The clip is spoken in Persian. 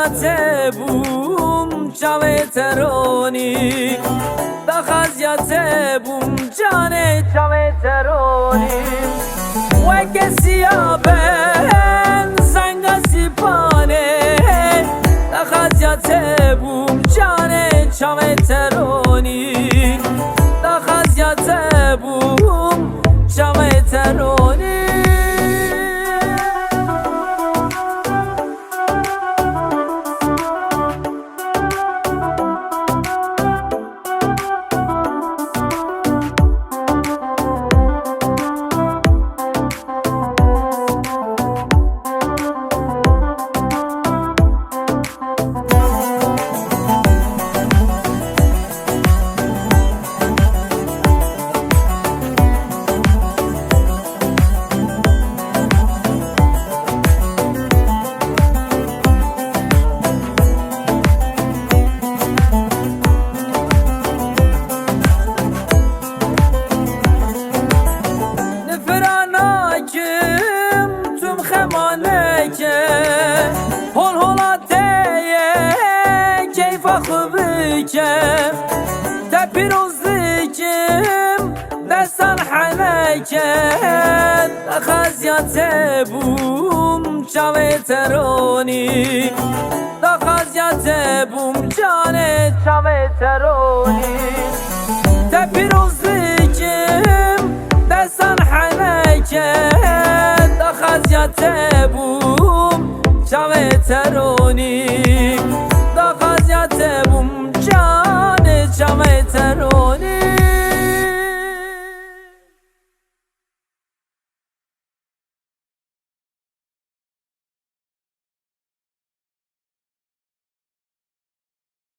خزیت بوم چاوه ترونی دا خزیت بوم جانه چاوه ترونی و کسی آبن زنگ سیپانه دا خزیت بوم جانه چاوه ترونی دا خزیت بوم چاوه ترونی هول هولاتیه کیف خوبی که تپیروزی کم دستان حنکت خزیت بوم چاوه ترونی دا خزیت بوم جانه چاوه ترونی تپیروزی کم دستان حنکت دا خزیت بوم چاوه ترونی دا خزیت بوم جانه چاوه ترونی